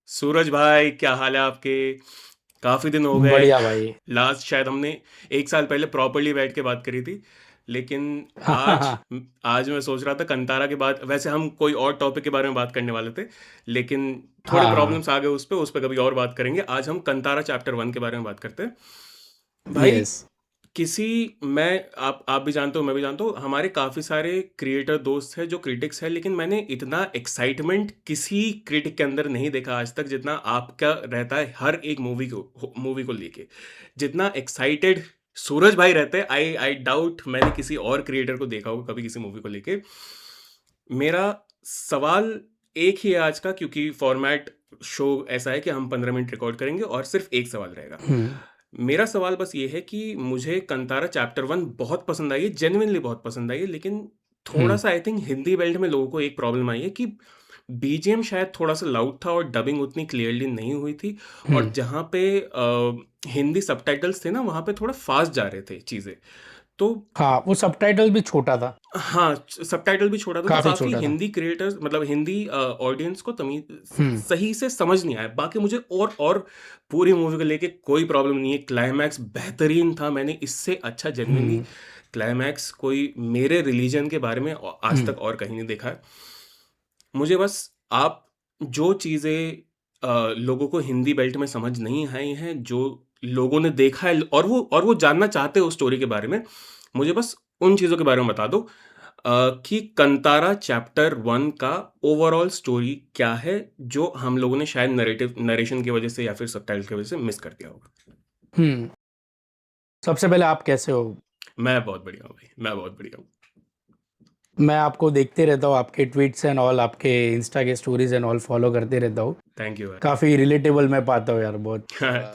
सूरज भाई, क्या हाल है आपके? काफी दिन हो गए। बढ़िया भाई। लास्ट शायद हमने एक साल पहले प्रॉपर्ली बैठ के बात करी थी। लेकिन हाँ हाँ आज हाँ। आज मैं सोच रहा था कंतारा के बाद, वैसे हम कोई और टॉपिक के बारे में बात करने वाले थे, लेकिन थोड़े हाँ। प्रॉब्लम्स आ गए। उस पे कभी और बात करेंगे। आज हम कंतारा चैप्टर 1 के बारे में बात करते हैं भाई। यस। किसी मैं आप भी जानते हो, मैं भी जानता हूँ, हमारे काफ़ी सारे क्रिएटर दोस्त हैं जो क्रिटिक्स हैं, लेकिन मैंने इतना एक्साइटमेंट किसी क्रिटिक के अंदर नहीं देखा आज तक जितना आपका रहता है हर एक मूवी को लेके। जितना एक्साइटेड सूरज भाई रहते हैं, आई आई डाउट मैंने किसी और क्रिएटर को देखा होगा कभी किसी मूवी को लेके। मेरा सवाल एक ही है आज का, क्योंकि फॉर्मेट शो ऐसा है कि हम 15 मिनट रिकॉर्ड करेंगे और सिर्फ एक सवाल रहेगा। हम्म मेरा सवाल बस ये है कि मुझे कंतारा चैप्टर 1 बहुत पसंद आई है, जेन्युइनली बहुत पसंद आई है, लेकिन थोड़ा हम्म सा आई थिंक हिंदी बेल्ट में लोगों को एक प्रॉब्लम आई है कि बीजीएम शायद थोड़ा सा लाउड था और डबिंग उतनी क्लियरली नहीं हुई थी। और हम्म। जहाँ पे हिंदी सबटाइटल्स थे ना, वहाँ पे थोड़ा फास्ट जा रहे थे चीज़ें। तो हाँ, वो सबटाइटल भी छोटा था। हाँ, सबटाइटल भी छोड़ा था, तो काफी काफ़ी छोटा था। हिंदी क्रिएटर्स, मतलब हिंदी ऑडियंस को तमीज हम्म सही से समझ नहीं आया। बाकी मुझे और पूरी मूवी को लेके कोई प्रॉब्लम नहीं है। क्लाइमैक्स बेहतरीन था, मैंने इससे अच्छा जेन्युइनली हम्म क्लाइमैक्स कोई मेरे रिलीजन के बारे में आज हम्म तक और कहीं नहीं देखा है। मुझे बस आप जो चीज़ें लोगों को हिंदी बेल्ट में समझ नहीं आई हैं, जो लोगों ने देखा है और वो जानना चाहते हैं उस स्टोरी के बारे में, मुझे बस उन चीज़ों के बारे में बता दो कि कंतारा चैप्टर 1 का ओवरऑल स्टोरी क्या है, जो हम लोगों ने शायद नरेशन की वजह से या फिर सबटाइटल की वजह से मिस कर दिया होगा। हम्म। सबसे पहले आप कैसे हो? मैं बहुत बढ़िया हूँ भाई, मैं बहुत बढ़िया हूँ। मैं आपको देखते रहता हूँ, आपके ट्वीट्स एंड ऑल, आपके इंस्टा के स्टोरीज एंड ऑल फॉलो करते रहता हूँ। थैंक यू भाई। काफ़ी रिलेटेबल मैं पाता हूँ यार, बहुत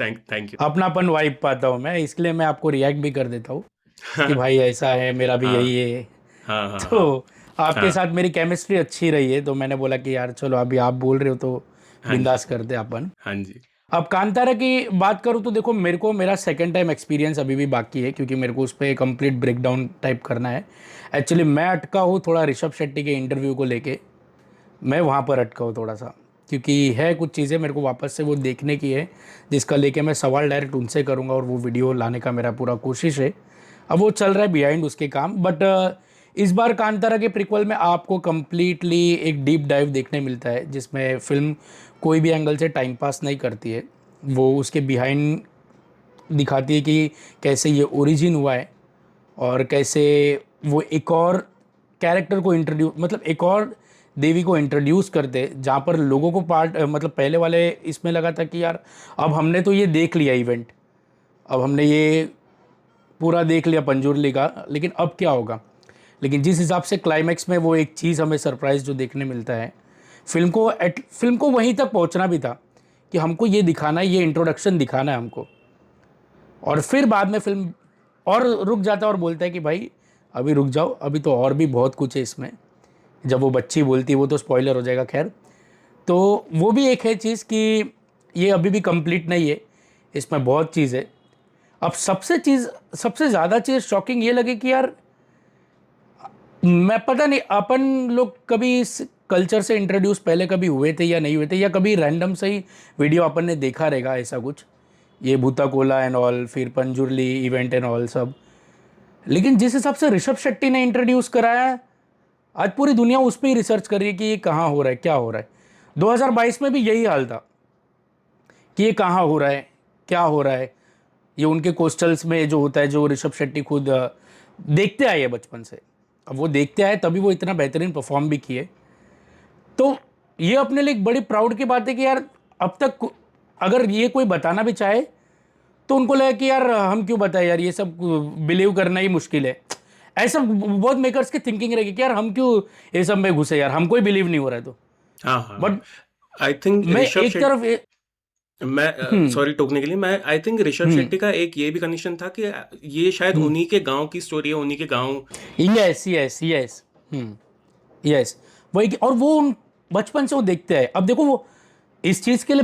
थैंक यू। अपनापन वाइब पाता हूँ मैं, इसलिए मैं आपको रिएक्ट भी कर देता हूँ कि भाई ऐसा है, मेरा भी हाँ यही है। हाँ हाँ हाँ तो आपके हाँ साथ मेरी केमिस्ट्री अच्छी रही है, तो मैंने बोला कि यार चलो, अभी आप बोल रहे हो तो हाँ जी। बिंदास करते हैं अपन। हाँ जी। अब कांतारा की बात करूँ तो देखो, मेरे को मेरा सेकंड टाइम एक्सपीरियंस अभी भी बाकी है, क्योंकि मेरे को उस पर कंप्लीट ब्रेकडाउन टाइप करना है। एक्चुअली मैं अटका हूँ थोड़ा ऋषभ शेट्टी के इंटरव्यू को लेके। मैं वहाँ पर अटका हूँ थोड़ा सा, क्योंकि है कुछ चीज़ें मेरे को वापस से वो देखने की है, जिसका लेके मैं सवाल डायरेक्ट उनसे करूँगा, और वो वीडियो लाने का मेरा पूरा कोशिश है। अब वो चल रहा है बिहाइंड उसके काम, बट इस बार कांतारा के प्रिक्वल में आपको कंप्लीटली एक डीप डाइव देखने मिलता है, जिसमें फिल्म कोई भी एंगल से टाइम पास नहीं करती है। वो उसके बिहाइंड दिखाती है कि कैसे ये ओरिजिन हुआ है, और कैसे वो एक और कैरेक्टर को इंट्रोड्यूस, मतलब एक और देवी को इंट्रोड्यूस करते, जहाँ पर लोगों को पार्ट मतलब पहले वाले इसमें लगा था कि यार अब हमने तो ये देख लिया इवेंट, अब हमने ये पूरा देख लिया पंजुर्ली का, लेकिन अब क्या होगा। लेकिन जिस हिसाब से क्लाइमैक्स में वो एक चीज़ हमें सरप्राइज जो देखने मिलता है, फिल्म को वहीं तक पहुंचना भी था कि हमको ये दिखाना है, ये इंट्रोडक्शन दिखाना है हमको। और फिर बाद में फिल्म और रुक जाता है और बोलता है कि भाई अभी रुक जाओ, अभी तो और भी बहुत कुछ है इसमें। जब वो बच्ची बोलती है, वो तो स्पॉइलर हो जाएगा, खैर। तो वो भी एक है चीज़ कि ये अभी भी कंप्लीट नहीं है, इसमें बहुत चीज़ है। अब सबसे ज़्यादा चीज़ शॉकिंग ये लगे कि यार, मैं पता नहीं अपन लोग कभी इस कल्चर से इंट्रोड्यूस पहले कभी हुए थे या नहीं हुए थे, या कभी रैंडम से ही वीडियो अपन ने देखा रहेगा ऐसा कुछ, ये भूता कोला एंड ऑल, फिर पंजुर्ली इवेंट एंड ऑल सब। लेकिन जिस हिसाब से ऋषभ शेट्टी ने इंट्रोड्यूस कराया है, आज पूरी दुनिया उस पर ही रिसर्च कर रही है कि ये कहाँ हो रहा है, क्या हो रहा है। 2022 में भी यही हाल था कि ये कहाँ हो रहा है, क्या हो रहा है। ये उनके कोस्टल्स में जो होता है, जो ऋषभ शेट्टी खुद देखते आए हैं बचपन से। अब वो देखते आए तभी वो इतना बेहतरीन परफॉर्म भी किए। तो ये अपने लिए एक बड़ी प्राउड की बात है कि यार, अब तक अगर ये कोई बताना भी चाहे, तो उनको लगा कि यार हम क्यों बताएं यार, ये सब बिलीव करना ही मुश्किल है। ऐसा बहुत मेकर्स की थिंकिंग रहेगी कि यार हम क्यों ये सब में घुसे, यार हमको ही बिलीव नहीं हो रहा है तो। हाँ हाँ हाँ। बट आई थिंक मैं ऋषभ एक शेट्टी, तरफ मैं हम्म सॉरी टोकने के लिए, मैं आई थिंक ऋषभ हम्म शेट्टी का एक ये भी कनेक्शन था कि ये शायद हम्म। उन्हीं के गांव की स्टोरी है, उन्हीं के गांव। Yes yes yes. यस। वही और वो बचपन से वो देखते हैं। अब देखो, वो इस चीज के लिए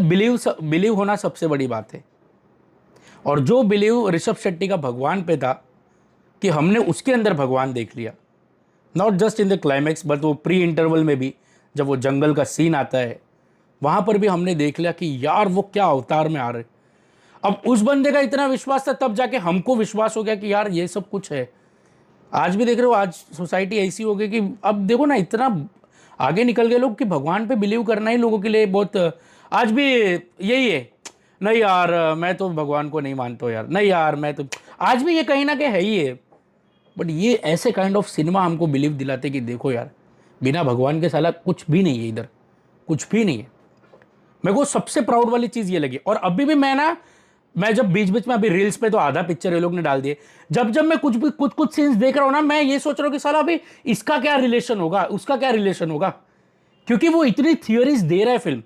बिलीव होना सबसे बड़ी बात है। और जो बिलीव ऋषभ शेट्टी का भगवान पे था, कि हमने उसके अंदर भगवान देख लिया, not just in the climax but वो प्री इंटरवल में भी, जब वो जंगल का सीन आता है, वहां पर भी हमने देख लिया कि यार वो क्या अवतार में आ रहे। अब उस बंदे का इतना विश्वास था, तब जाके हमको विश्वास हो गया कि यार ये सब कुछ है। आज भी देख रहे हो, आज सोसाइटी ऐसी हो गई कि अब देखो ना, इतना आगे निकल गए लोग कि भगवान पे बिलीव करना ही लोगों के लिए बहुत, आज भी यही है। नहीं यार मैं तो भगवान को नहीं मानता हूं यार, नहीं यार मैं तो, आज भी ये कहीं ना कहीं है ही है। बट ये ऐसे काइंड ऑफ सिनेमा हमको बिलीव दिलाते कि देखो यार, बिना भगवान के साला कुछ भी नहीं है इधर, कुछ भी नहीं है। मेरे को सबसे प्राउड वाली चीज ये लगी। और अभी भी मैं ना, मैं जब बीच बीच में, अभी रील्स पे तो आधा पिक्चर ये लोग ने डाल दिए, जब जब मैं कुछ भी कुछ कुछ सीन्स देख रहा हूं ना, मैं ये सोच रहा हूं कि साला अभी इसका क्या रिलेशन होगा, उसका क्या रिलेशन होगा, क्योंकि वो इतनी थियोरीज दे रहा है फिल्म।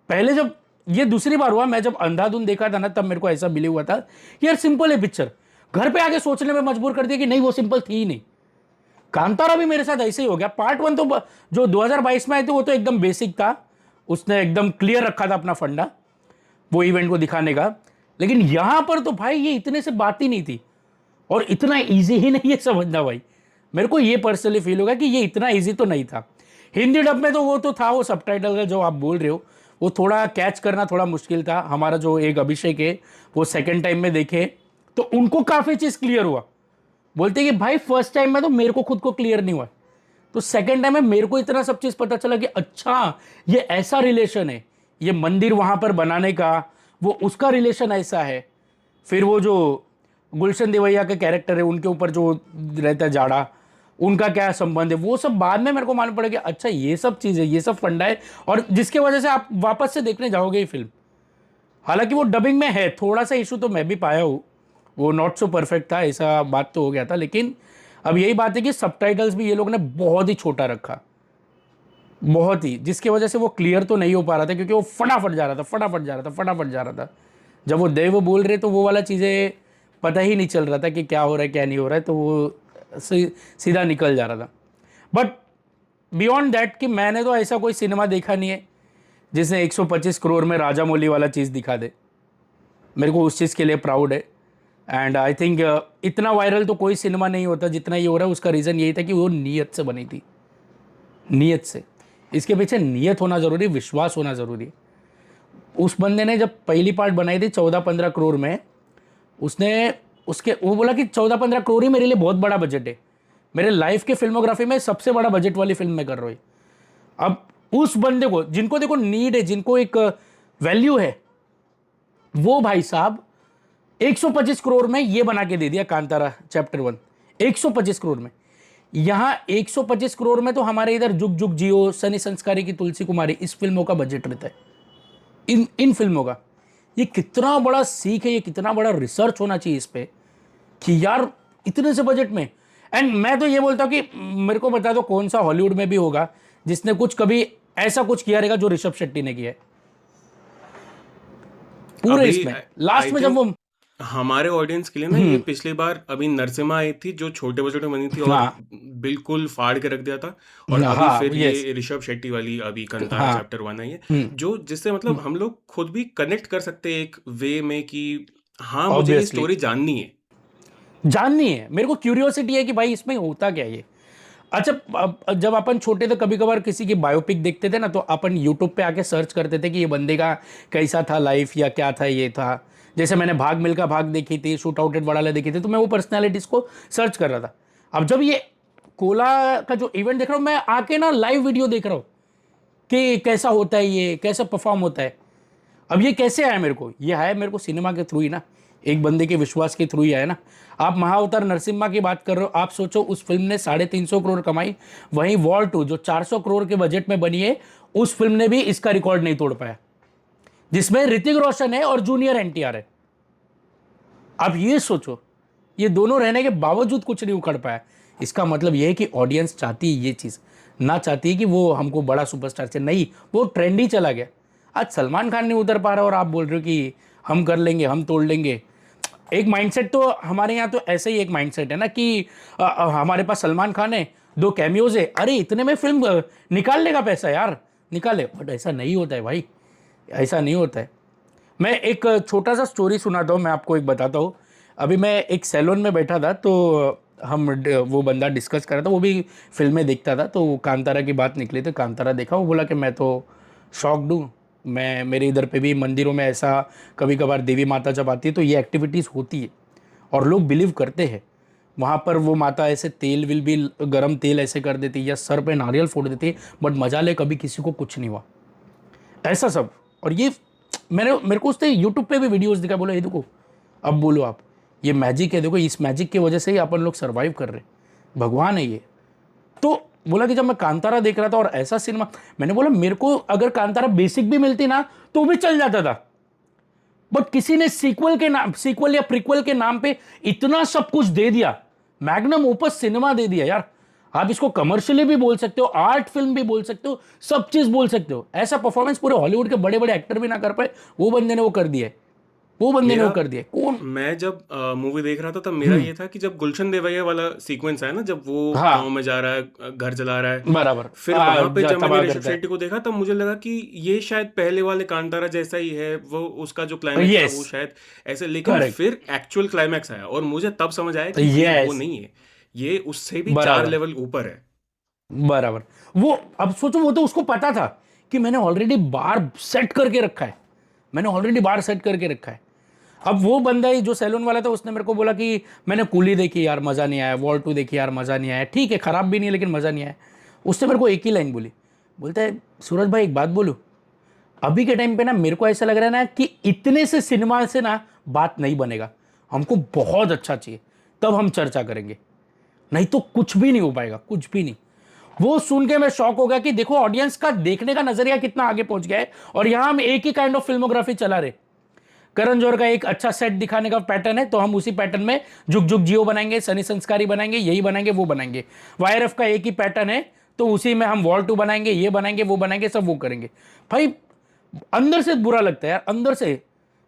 पहले जब, ये दूसरी बार हुआ मैं जब अंधाधुन देखा था ना, तब मेरे को ऐसा बिलीव हुआ था कि यार सिंपल है पिक्चर, घर पे आके सोचने में मजबूर कर दिया कि नहीं वो सिंपल थी ही नहीं। कांतारा भी मेरे साथ ऐसे ही हो गया। पार्ट वन तो जो 2022 में आए थे वो तो एकदम बेसिक था, उसने एकदम क्लियर रखा था अपना फंडा वो इवेंट को दिखाने का। लेकिन यहां पर तो भाई ये इतने से बात ही नहीं थी, और इतना इजी ही नहीं है समझना भाई। मेरे को ये पर्सनली फील होगा कि ये इतना इजी तो नहीं था। हिंदी डब में तो वो तो था, वो सबटाइटल का जो आप बोल रहे हो, वो थोड़ा कैच करना थोड़ा मुश्किल था। हमारा जो एक अभिषेक है, वो सेकंड टाइम में देखे तो उनको काफी चीज क्लियर हुआ। बोलते कि भाई फर्स्ट टाइम में तो मेरे को खुद को क्लियर नहीं हुआ, तो सेकंड टाइम में मेरे को इतना सब चीज पता चला कि अच्छा ये ऐसा रिलेशन है, ये मंदिर वहां पर बनाने का वो उसका रिलेशन ऐसा है। फिर वो जो गुलशन देवैया के कैरेक्टर है, उनके ऊपर जो रहता है जाड़ा, उनका क्या संबंध है, वो सब बाद में मेरे को मालूम पड़ा कि अच्छा ये सब चीज़ है, ये सब फंडा है, और जिसके वजह से आप वापस से देखने जाओगे ये फिल्म। हालांकि वो डबिंग में है, थोड़ा सा इशू तो मैं भी पाया हूँ, वो नॉट सो परफेक्ट था, ऐसा बात तो हो गया था। लेकिन अब यही बात है कि सबटाइटल्स भी ये लोग ने बहुत ही छोटा रखा, बहुत ही, जिसकी वजह से वो क्लियर तो नहीं हो पा रहा था, क्योंकि वो फटाफट जा रहा था, फटाफट जा रहा था, फटाफट जा रहा था। जब वो देव बोल रहे तो वो वाला चीज़ें पता ही नहीं चल रहा था कि क्या हो रहा है क्या नहीं हो रहा है, तो वो सीधा निकल जा रहा था। बट बियॉन्ड दैट, कि मैंने तो ऐसा कोई सिनेमा देखा नहीं है जिसने 125 करोड़ में राजा मौली वाला चीज़ दिखा दे। मेरे को उस चीज़ के लिए प्राउड है। एंड आई थिंक इतना वायरल तो कोई सिनेमा नहीं होता जितना ये हो रहा है। उसका रीज़न यही था कि वो नीयत से बनी थी, नीयत से। इसके पीछे नीयत होना ज़रूरी, विश्वास होना ज़रूरी। उस बंदे ने जब पहली पार्ट बनाई थी 14-15 करोड़ में, उसने उसके वो बोला कि 14-15 करोड़ ही मेरे लिए बहुत बड़ा बजट है, मेरे लाइफ के फिल्मोग्राफी में सबसे बड़ा बजट वाली फिल्म मैं कर रहा हूँ। अब उस बंदे को, जिनको देखो नीड है, जिनको एक वैल्यू है, वो भाई साहब 125 करोड़ में ये बना के दे दिया कांतारा चैप्टर 1, 125 करोड़ में। यहां 125 करोड़ में तो हमारे इधर जुग जुग जियो, सनी संस्कारी की तुलसी कुमारी, इस फिल्मों का बजट रहता है, इन फिल्मों का। ये कितना बड़ा सीख है, ये कितना बड़ा रिसर्च होना चाहिए इस पे कि यार इतने से बजट में। एंड मैं तो ये बोलता हूँ कि मेरे को बता दो कौन सा हॉलीवुड में भी होगा जिसने कुछ कभी ऐसा कुछ किया रहेगा जो ऋषभ शेट्टी ने किया है पूरे अभी इसमें। लास्ट आई में जब थिंक वो, हमारे ऑडियंस के लिए ना, ये पिछली बार अभी नरसिम्हा आई थी जो छोटे बजट में बनी थी और हाँ बिल्कुल फाड़ के रख दिया था। और अभी हाँ फिर यस ये ऋषभ शेट्टी वाली अभी कंतारा हाँ चैप्टर 1 आई है, जो जिससे मतलब हम लोग खुद भी कनेक्ट कर सकते हैं एक वे में कि हाँ मुझे ये ऑब्वियसली स्टोरी जाननी है। जाननी है, मेरे को क्यूरियोसिटी है कि भाई इसमें होता क्या है ये। अच्छा, जब अपन छोटे थे कभी कभार किसी की बायोपिक देखते थे ना, तो अपन यूट्यूब पे आके सर्च करते थे कि ये बंदे का कैसा था लाइफ या क्या था ये था। जैसे मैंने भाग मिल्खा भाग देखी थी, शूट आउटेड वड़ाला देखी थी, तो मैं वो पर्सनैलिटीज को सर्च कर रहा था। अब जब ये कोला का जो इवेंट देख रहा हूँ, मैं आके ना लाइव वीडियो देख रहा हूँ कि कैसा होता है, ये कैसा परफॉर्म होता है। अब ये कैसे आया मेरे को, ये आया मेरे को सिनेमा के थ्रू ही ना, एक बंदे के विश्वास के थ्रू ही आया ना। आप महाअवतार नरसिम्हा की बात कर रहे हो, आप सोचो उस फिल्म ने 350 करोड़ कमाई, वहीं वॉर 2 जो 400 करोड़ के बजट में बनी है, उस फिल्म ने भी इसका रिकॉर्ड नहीं तोड़ पाया, जिसमें ऋतिक रोशन है और जूनियर एनटीआर है। आप ये सोचो, ये दोनों रहने के बावजूद कुछ नहीं उखड़ पाया। इसका मतलब यह है कि ऑडियंस चाहती है ये चीज़, ना चाहती है कि वो हमको बड़ा सुपरस्टार से, नहीं, वो ट्रेंड ही चला गया। आज सलमान खान नहीं उतर पा रहा और आप बोल रहे हो कि हम कर लेंगे, हम तोड़ लेंगे। एक माइंडसेट तो हमारे यहाँ तो ऐसे ही एक माइंडसेट है ना कि हमारे पास सलमान खान है, 2 कैमियोज है, अरे इतने में फिल्म निकाल लेगा पैसा यार, निकाले। बट ऐसा नहीं होता है भाई, ऐसा नहीं होता है। मैं एक छोटा सा स्टोरी सुनाता हूँ, मैं आपको एक बताता हूँ। अभी मैं एक सैलून में बैठा था, तो वो बंदा डिस्कस कर रहा था, वो भी फिल्में देखता था, तो कांतारा की बात निकली, तो कांतारा देखा, वो बोला कि मैं तो शॉक्ड हूँ। मैं मेरे इधर पे भी मंदिरों में ऐसा कभी कभार देवी माता जब आती है तो ये एक्टिविटीज़ होती है और लोग बिलीव करते हैं। वहाँ पर वो माता ऐसे तेल विल भी, गरम तेल ऐसे कर देती है या सर पे नारियल फोड़ देती है, बट मजा ले कभी किसी को कुछ नहीं हुआ, ऐसा सब। और ये मैंने मेरे को उसने यूट्यूब पे भी वीडियोस दिखा, बोला ये देखो, अब बोलो आप, ये मैजिक है, देखो इस मैजिक की वजह से ही अपन लोग सरवाइव कर रहे हैं, भगवान है ये। तो बोला कि जब मैं कांतारा देख रहा था और ऐसा सिनेमा, मैंने बोला मेरे को अगर कांतारा बेसिक भी मिलती ना तो भी चल जाता था, बट किसी ने सीक्वल के नाम, सीक्वल या प्रीक्वल के नाम पे इतना सब कुछ दे दिया, मैग्नम ओपस सिनेमा दे दिया यार। आप इसको कमर्शियली भी बोल सकते हो, आर्ट फिल्म भी बोल सकते हो, सब चीज बोल सकते हो। ऐसा परफॉर्मेंस पूरे हॉलीवुड के बड़े बड़े एक्टर भी ना कर पाए, वो बंदे ने वो कर दिया है, वो बंदे ने मेरा वो कर दिया है। कौन? मैं जब मूवी देख रहा था तब मेरा ये था कि जब गुलशन देवैया वाला सीक्वेंस है ना, जब वो गांव हाँ में जा रहा है, घर जला रहा है, बराबर, फिर वहां पे जब मैंने तबाह ऋषभ करता है। शेट्टी को देखा तब मुझे लगा कि ये शायद पहले वाले कांतारा जैसा ही है, वो उसका जो क्लाइमैक्स था यस, वो शायद ऐसे, लेकिन करेक्ट, फिर एक्चुअल क्लाइमैक्स आया और मुझे तब समझ आया कि ये वो यस, नहीं है, ये उससे भी चार बराबर, लेवल ऊपर है। बराबर। वो, अब सोचो, वो तो उसको पता था कि मैंने ऑलरेडी बार सेट करके रखा है, मैंने ऑलरेडी बार सेट करके रखा है। अब वो बंदा ही जो सैलून वाला था, उसने मेरे को बोला कि मैंने कूली देखी यार मज़ा नहीं आया, वॉर 2 देखी यार मज़ा नहीं आया, ठीक है ख़राब भी नहीं है लेकिन मज़ा नहीं आया। उसने मेरे को एक ही लाइन बोली, बोलता है सूरज भाई एक बात बोलूँ, अभी के टाइम पे ना मेरे को ऐसा लग रहा है ना कि इतने से सिनेमा से ना बात नहीं बनेगा, हमको बहुत अच्छा चाहिए, तब हम चर्चा करेंगे, नहीं तो कुछ भी नहीं हो पाएगा, कुछ भी नहीं। वो सुन के मैं शॉक हो गया कि देखो ऑडियंस का देखने का नजरिया कितना आगे पहुंच गया है। और यहां हम एक ही काइंड ऑफ फिल्मोग्राफी चला रहे, करण जौहर का एक अच्छा सेट दिखाने का पैटर्न है तो हम उसी पैटर्न में जुग जुग जियो बनाएंगे, सनी संस्कारी बनाएंगे, यही बनाएंगे वो बनाएंगे। वाईआरएफ का एक ही पैटर्न है तो उसी में हम वॉर 2 बनाएंगे, ये बनाएंगे वो बनाएंगे, सब वो करेंगे। भाई अंदर से बुरा लगता है यार, अंदर से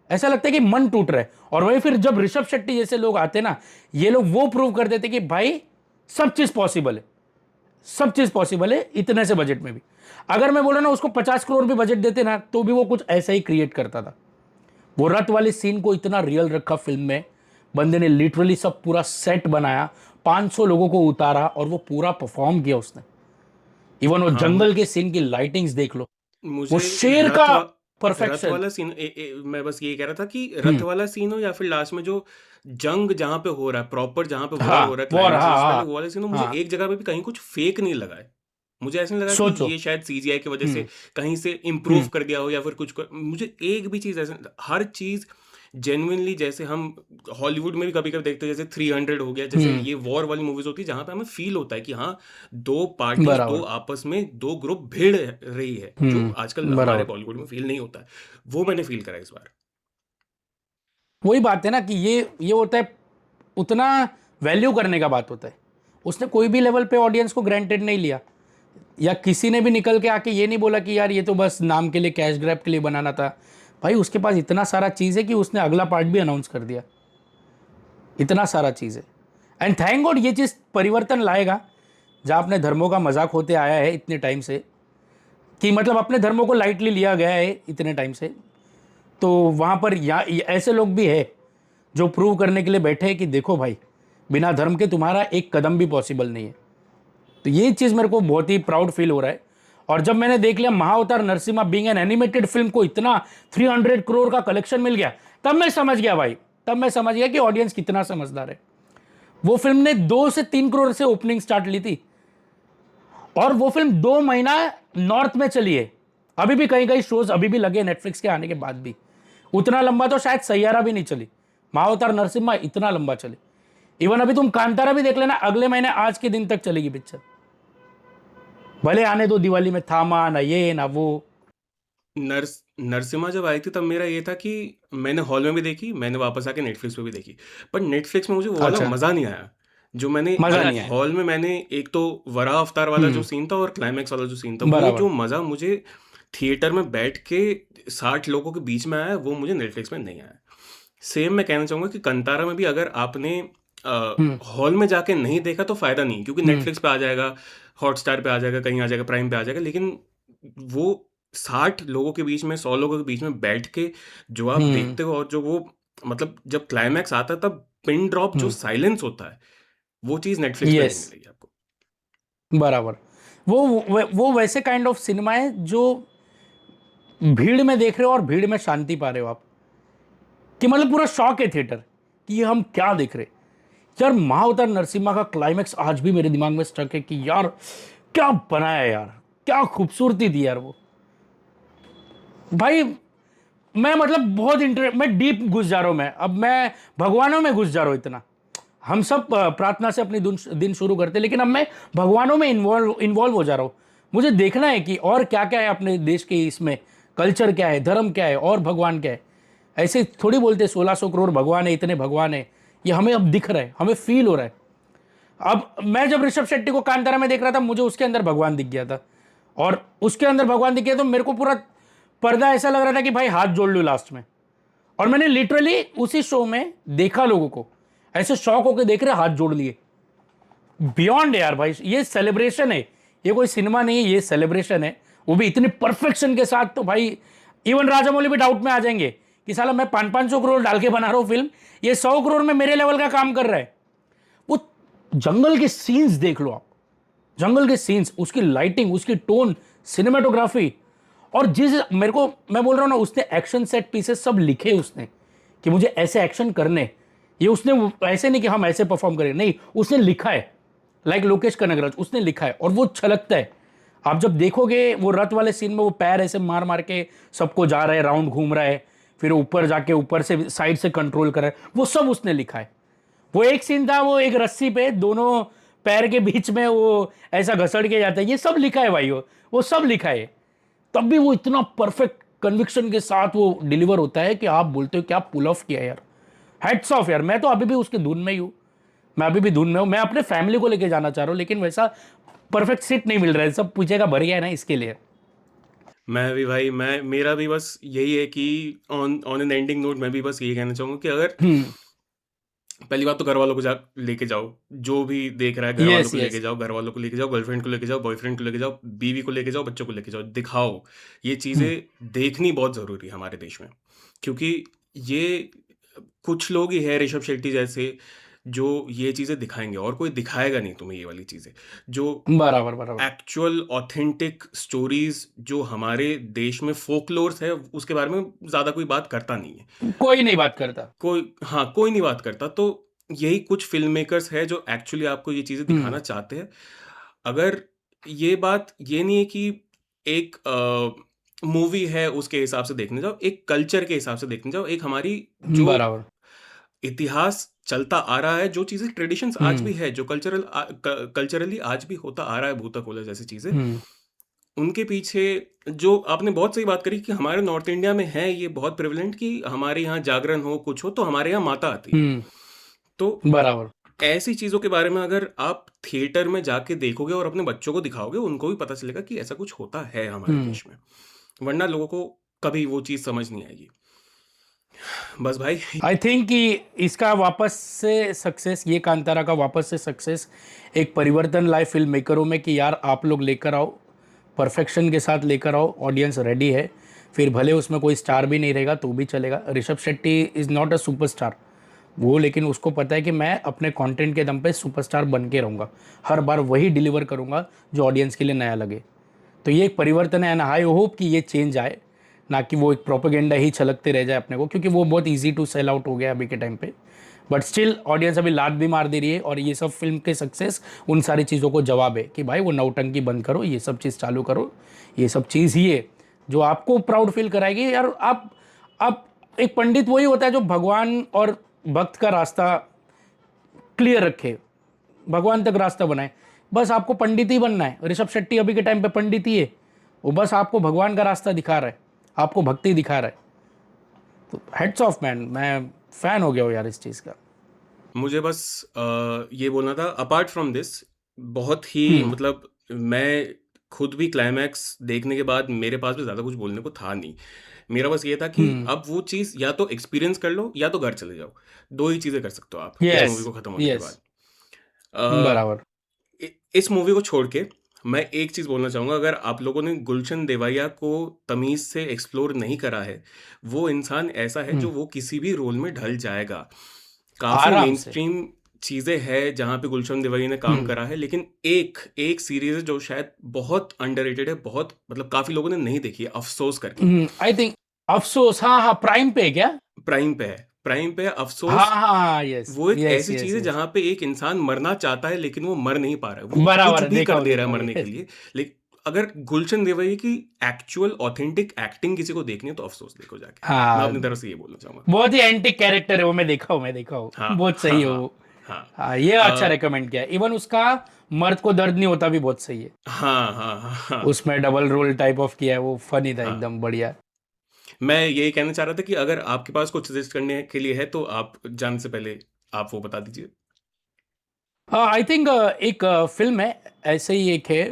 ऐसा लगता है कि मन टूट रहा है। और वही फिर जब ऋषभ शेट्टी जैसे लोग आते ना, ये लोग वो प्रूव कर देते कि भाई सब चीज पॉसिबल है, सब चीज पॉसिबल है इतने से बजट में भी। अगर मैं बोला ना उसको 50 करोड़ भी बजट देते ना तो भी वो कुछ ऐसा ही क्रिएट करता था। वो रथ वाले सीन को इतना रियल रखा फिल्म में, बंदे ने लिटरली सब पूरा सेट बनाया, 500 लोगों को उतारा और वो पूरा परफॉर्म किया उसने। इवन वो हाँ, जंगल के सीन की लाइटिंग्स देख लो, वो मुझे शेर का रथ परफेक्शन। वाला सीन, मैं बस ये कह रहा था कि रथ वाला सीन हो या फिर लास्ट में जो जंग जहां पे हो रहा है, प्रॉपर जहां पे वॉर हाँ हो रहा है, वॉर, क्लाइमेक्स हाँ से पहले हाँ वो वाला सीन हो, मुझे हाँ। एक जगह पे भी कहीं कुछ फेक नहीं लगा है। मुझे ऐसा नहीं लगा कि सोचो। ये शायद सीजीआई की वजह से हम्म कहीं से इम्प्रूव हम्म कर दिया हो या फिर मुझे एक भी चीज ऐसे, हर चीज जेन्युइनली, जैसे हम हॉलीवुड में भी कभी कभी देखते हैं, जैसे 300 हो गया, जैसे हम्म ये वॉर वाली मूवीज होती है जहां पे हमें फील होता है कि हाँ, दो पार्टीज, दो बराबर। आपस में दो ग्रुप भिड़ रही है, जो आजकल हमारे बराबर। बॉलीवुड में फील नहीं होता है। वो मैंने फील करा इस बार। वही बात है ना कि ये होता है, उतना वैल्यू करने का बात होता है। उसने कोई भी लेवल पे ऑडियंस को ग्रांटेड नहीं लिया, या किसी ने भी निकल के आके ये नहीं बोला कि यार ये तो बस नाम के लिए, कैश ग्रैब के लिए बनाना था। भाई उसके पास इतना सारा चीज़ है कि उसने अगला पार्ट भी अनाउंस कर दिया, इतना सारा चीज़ है। एंड थैंक गॉड ये चीज़ परिवर्तन लाएगा, जहाँ अपने धर्मों का मजाक होते आया है इतने टाइम से, कि मतलब अपने धर्मों को लाइटली लिया गया है इतने टाइम से, तो वहाँ पर ऐसे लोग भी है जो प्रूव करने के लिए बैठे हैं कि देखो भाई, बिना धर्म के तुम्हारा एक कदम भी पॉसिबल नहीं है। तो ये चीज़ मेरे को बहुत ही प्राउड फील हो रहा है। और जब मैंने देख लिया Mahavatar Narsimha being an animated film को इतना 300 करोड़ का कलेक्शन मिल गया, तब मैं समझ गया भाई, तब मैं समझ गया कि ऑडियंस कितना समझदार है। वो फिल्म ने 2 से 3 करोड़ से ओपनिंग स्टार्ट ली थी और वो फिल्म 2 महीना नॉर्थ में चली है। अभी भी कहीं कहीं शोज अभी भी लगे नेटफ्लिक्स के आने के बाद भी। उतना लंबा तो शायद सैयारा भी नहीं चली, महाअवतार नरसिम्हा इतना लंबा चले। इवन अभी तुम कांतारा भी देख लेना, अगले महीने आज के दिन तक चलेगी पिक्चर, भले आने दो दिवाली में थामा ना ये ना वो। नरसिम्हा जब आई थी तब मेरा ये था कि मैंने हॉल में भी देखी, मैंने वापस आके नेटफ्लिक्स पे भी देखी, पर नेटफ्लिक्स में मुझे वो वाला अच्छा, मज़ा नहीं आया जो मैंने मजा नहीं आया। हॉल में। मैंने एक तो वरा अवतार वाला जो सीन था और क्लाइमैक्स वाला जो सीन था, वो बराबर। जो मज़ा मुझे थिएटर में बैठ के 60 लोगों के बीच में आया, वो मुझे नेटफ्लिक्स में नहीं आया। सेम मैं कहना चाहूँगा कि कंतारा में भी अगर आपने हम्म हॉल में जाके नहीं देखा तो फ़ायदा नहीं, क्योंकि हम्म नेटफ्लिक्स पे आ जाएगा, हॉटस्टार पे आ जाएगा, कहीं आ जाएगा, प्राइम पे आ जाएगा, लेकिन वो 60 लोगों के बीच में, 100 लोगों के बीच में बैठ के जो आप हम्म देखते हो, और जो वो मतलब जब क्लाइमैक्स आता है तब पिन ड्रॉप जो हम्म साइलेंस होता है, वो चीज़ नेटफ्लिक्स पे नहीं यस, मिलेगी आपको। बराबर। वो वैसे काइंड ऑफ सिनेमा है जो भीड़ में देख रहे हो और भीड़ में शांति पा रहे हो आप, कि मतलब पूरा शौक है थिएटर कि ये हम क्या देख रहे। यार महाअवतार नरसिम्हा का क्लाइमैक्स आज भी मेरे दिमाग में स्टक है कि यार क्या बनाया यार, क्या खूबसूरती थी यार वो। भाई मैं मतलब बहुत मैं डीप घुस जा रहा हूं, अब मैं भगवानों में घुस जा रहा हूं इतना। हम सब प्रार्थना से अपनी दिन शुरू करते, लेकिन अब मैं भगवानों में इन्वॉल्व हो जा रहा हूं। मुझे देखना है कि और क्या क्या है अपने देश के, इसमें कल्चर क्या है, धर्म क्या है और भगवान क्या है। ऐसे थोड़ी बोलते 1600 करोड़ भगवान है, इतने भगवान है, ये हमें अब दिख रहा है, हमें फील हो रहा है। अब मैं जब ऋषभ शेट्टी को कांतारा में देख रहा था, मुझे उसके अंदर भगवान दिख गया था, और उसके अंदर भगवान दिख गया तो मेरे को पूरा पर्दा ऐसा लग रहा था कि भाई हाथ जोड़ लूं लास्ट में। और मैंने लिटरली उसी शो में देखा लोगों को ऐसे शौक होकर देख रहे हाथ जोड़ लिए। बियॉन्ड यार भाई, ये सेलिब्रेशन है, ये कोई सिनेमा नहीं है, ये सेलिब्रेशन है, वो भी इतनी परफेक्शन के साथ। तो भाई इवन राजामौली भी डाउट में आ जाएंगे कि साला मैं 500 करोड़ डाल के बना रहा हूं फिल्म, ये 100 करोड़ में मेरे लेवल का काम कर रहा है। वो जंगल के सीन्स देख लो आप, जंगल के सीन्स, उसकी लाइटिंग, उसकी टोन, सिनेमाटोग्राफी, और जिस मेरे को, मैं बोल रहा हूं ना, उसने एक्शन सेट पीसेस सब लिखे उसने कि मुझे ऐसे एक्शन करने। ये उसने ऐसे नहीं कि हम ऐसे परफॉर्म करें, नहीं, उसने लिखा है। लाइक लोकेश कनगराज उसने लिखा है और वो छलकता है। आप जब देखोगे वो रथ वाले सीन में वो पैर ऐसे मार मार के सबको जा रहा है, राउंड घूम रहा है, फिर ऊपर जाके ऊपर से साइड से कंट्रोल कर रहा है, वो सब उसने लिखा है। वो एक सीन था, वो एक रस्सी पे दोनों पैर के बीच में वो ऐसा घसड़ के जाता है, ये सब लिखा है भाई, वो सब लिखा है। तब भी वो इतना परफेक्ट कन्विक्शन के साथ वो डिलीवर होता है कि आप बोलते हो क्या पुल ऑफ किया यार। हेड्स ऑफ यार, मैं तो अभी भी उसके धुन में ही हूँ, मैं अभी भी धुन में हूँ। मैं अपने फैमिली को लेके जाना चाह रहा हूँ, लेकिन वैसा परफेक्ट सीट नहीं मिल रहा है, सब पूछेगा भर गया है ना, इसके लिए। मैं भी भाई, मैं मेरा भी बस यही है कि on on an ending note मैं भी बस यही कहना चाहूँगा कि अगर हम्म। पहली बात तो घर वालों को जा लेके जाओ, जो भी देख रहा है घर वालों यस को लेके यस। जाओ, घर वालों को लेके जाओ, गर्लफ्रेंड को लेके जाओ, बॉयफ्रेंड को लेके जाओ, बीवी को लेके जाओ, बच्चों को लेके जाओ, दिखाओ। ये हम्म चीज़ें देखनी बहुत ज़रूरी है हमारे देश में, क्योंकि ये कुछ लोग ही है ऋषभ शेट्टी जैसे जो ये चीज़ें दिखाएंगे, और कोई दिखाएगा नहीं तुम्हें ये वाली चीज़ें, जो बराबर बराबर। एक्चुअल ऑथेंटिक स्टोरीज जो हमारे देश में फोकलोर्स है उसके बारे में ज़्यादा कोई बात करता नहीं है। कोई नहीं बात करता। कोई, हाँ, कोई नहीं बात करता। तो यही कुछ फ़िल्म मेकर्स हैं जो एक्चुअली आपको ये चीज़ें हम्म दिखाना चाहते हैं। अगर ये बात ये नहीं है कि एक मूवी है उसके हिसाब से देखने जाओ, एक कल्चर के हिसाब से देखने जाओ, एक हमारी जो बराबर। इतिहास चलता आ रहा है, जो चीज़ें ट्रेडिशंस आज हम्म भी है, जो कल्चरली आज भी होता आ रहा है, भूता कोला जैसी चीज़ें, हम्म उनके पीछे जो आपने बहुत सही बात करी कि हमारे नॉर्थ इंडिया में है ये बहुत प्रेवलेंट कि हमारे यहाँ जागरण हो, कुछ हो, तो हमारे यहाँ माता आती है। तो बराबर। ऐसी चीज़ों के बारे में अगर आप थिएटर में जाके देखोगे और अपने बच्चों को दिखाओगे, उनको भी पता चलेगा कि ऐसा कुछ होता है हमारे हम्म। देश में। वरना लोगों को कभी वो चीज़ समझ नहीं आएगी। बस भाई। आई थिंक कि इसका वापस से सक्सेस, ये कांतारा का वापस से सक्सेस एक परिवर्तन लाए फिल्म मेकरों में कि यार आप लोग लेकर आओ, परफेक्शन के साथ लेकर आओ, ऑडियंस रेडी है। फिर भले उसमें कोई स्टार भी नहीं रहेगा तो भी चलेगा। Rishabh Shetty is not a superstar वो, लेकिन उसको पता है कि मैं अपने कंटेंट के दम पे सुपरस्टार बन के रहूँगा, हर बार वही डिलीवर करूँगा जो ऑडियंस के लिए नया लगे। तो ये एक परिवर्तन है, एंड आई होप कि ये चेंज आए, ना कि वो एक प्रोपेगेंडा ही छलकते रह जाए अपने को, क्योंकि वो बहुत इजी टू सेल आउट हो गया अभी के टाइम पे। बट स्टिल ऑडियंस अभी लात भी मार दे रही है, और ये सब फिल्म के सक्सेस उन सारी चीज़ों को जवाब है कि भाई वो नौटंकी बंद करो, ये सब चीज़ चालू करो। ये सब चीज़ ही है जो आपको प्राउड फील कराएगी यार। आप एक पंडित वही होता है जो भगवान और भक्त का रास्ता क्लियर रखे, भगवान तक रास्ता बनाए। बस आपको पंडित ही बनना है। ऋषभ शेट्टी अभी के टाइम पे पंडित ही है, वो बस आपको भगवान का रास्ता दिखा रहा है, आपको भक्ति दिखा रहा है। तो हेड्स ऑफ मैन, मैं फैन हो गया हूँ यार इस चीज़ का। मुझे बस ये बोलना था, अपार्ट फ्रॉम दिस, बहुत ही हम्म मतलब मैं खुद भी क्लाइमैक्स देखने के बाद मेरे पास भी ज़्यादा कुछ बोलने को था नहीं। मेरा बस ये था कि हम्म। अब वो चीज़ या तो एक्सपीरियंस कर लो या तो घर चले जाओ। दो ही चीज़ें कर सकते हो आप इस यस मूवी को ख़त्म होने के यस। बाद। अ, बराबर। इस मूवी को छोड़ के मैं एक चीज़ बोलना चाहूँगा, अगर आप लोगों ने गुलशन देवैया को तमीज़ से एक्सप्लोर नहीं करा है, वो इंसान ऐसा है हम्म। जो वो किसी भी रोल में ढल जाएगा। काफ़ी आराम से। मेनस्ट्रीम चीज़ें हैं जहाँ पे गुलशन देवरी ने काम करा है, लेकिन एक एक सीरीज़ है जो शायद बहुत अंडररेटेड है, बहुत मतलब काफ़ी लोगों ने नहीं देखी है, अफ़सोस करके। आई थिंक अफसोस, हाँ हाँ, प्राइम पे है क्या? प्राइम पे है हाँ अफ़सोस। हाँ, यस वो एक यस ऐसी यस चीज़ है यस, जहाँ पे एक इंसान मरना चाहता है लेकिन वो मर नहीं पा रहा है। वो कुछ बराबर, भी कर दे देखा रहा है हूँ मरने के यस। लिए। लेकिन अगर गुलशन देवरी की एक्चुअल ऑथेंटिक एक्टिंग किसी को देखनी है तो अफ़सोस देखो जाके। मैं हाँ, अपनी तरफ से ये बोलना चाहूँगा। बहुत ही एंटी कैरेक्टर है वो, मैं देखा हूँ हाँ, बहुत हाँ, सही है हाँ, वो। हाँ। हाँ, ये अच्छा अ, रेकमेंड किया, इवन उसका मर्द को दर्द नहीं होता भी बहुत सही है। हाँ, हाँ, हाँ, हाँ, उसमें डबल रोल टाइप ऑफ किया है, वो फनी था हाँ। एकदम बढ़िया। मैं यही कहना चाह रहा था कि अगर आपके पास कुछ सजेस्ट करने के लिए है तो आप जाने से पहले आप वो बता दीजिए। हाँ, आई थिंक एक फिल्म है, ऐसे ही एक है,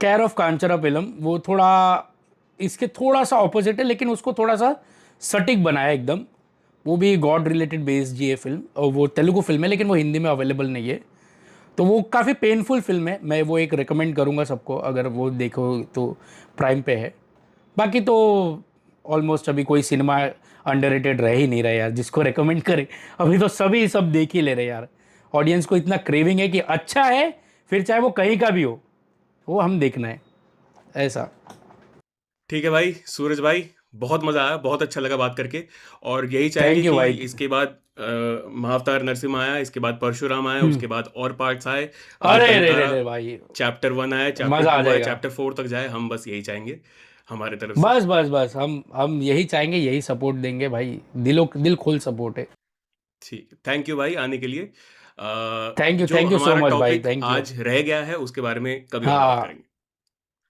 केयर ऑफ कांचरा फिल्म, वो थोड़ा इसके थोड़ा सा ऑपोजिट है, लेकिन उसको थोड़ा सा सटीक बनाया एकदम। वो भी गॉड रिलेटेड बेस्ड जी है फिल्म, और वो तेलुगु फिल्म है, लेकिन वो हिंदी में अवेलेबल नहीं है। तो वो काफ़ी पेनफुल फिल्म है, मैं वो एक रिकमेंड करूँगा सबको, अगर वो देखो तो। प्राइम पे है। बाकी तो ऑलमोस्ट अभी कोई सिनेमा अंडररेटेड रह ही नहीं रहा यार जिसको रेकमेंड करे। अभी तो सभी सब देख ही ले रहे यार। ऑडियंस को इतना क्रेविंग है कि अच्छा है, फिर चाहे वो कहीं का भी हो, वो हम देखना है, ऐसा। ठीक है भाई, सूरज भाई, बहुत मज़ा आया, बहुत अच्छा लगा बात करके। और यही चाहेंगे थैंक यू कि भाई। इसके बाद महाअवतार नरसिम्हा आया, इसके बाद परशुराम आया, हम्म। उसके बाद और पार्ट्स आए। आज अरे रे रे दंतारा रे भाई, चैप्टर 1 आया, चैप्टर मज़ा आ 2 आया, जाएगा। चैप्टर 4 तक जाए, हम बस यही चाहेंगे हमारे तरफ से। बस बस बस, हम यही चाहेंगे, यही सपोर्ट देंगे भाई, दिल खोल सपोर्ट है। ठीक है, थैंक यू भाई आने के लिए। जो थैंक यू सो हमारा मच भाई, टॉपिक थैंक यू। आज रह गया है उसके बारे में कभी और बात हाँ, करेंगे।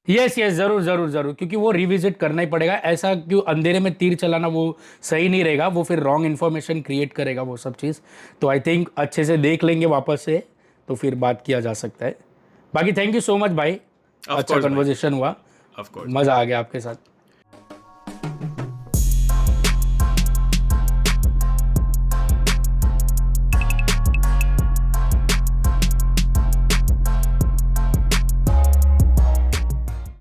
यस यस, जरूर जरूर जरूर, क्योंकि वो रिविजिट करना ही पड़ेगा, ऐसा क्यों अंधेरे में तीर चलाना वो सही नहीं रहेगा, वो फिर रॉन्ग इन्फॉर्मेशन क्रिएट करेगा वो सब चीज़। तो आई थिंक अच्छे से देख लेंगे वापस से, तो फिर बात किया जा सकता है। बाकी थैंक यू सो मच भाई, ऑफ अच्छा कोर्स भाई, कन्वर्जेशन हुआ, ऑफ कोर्स भाई। मज़ा आ गया आपके साथ।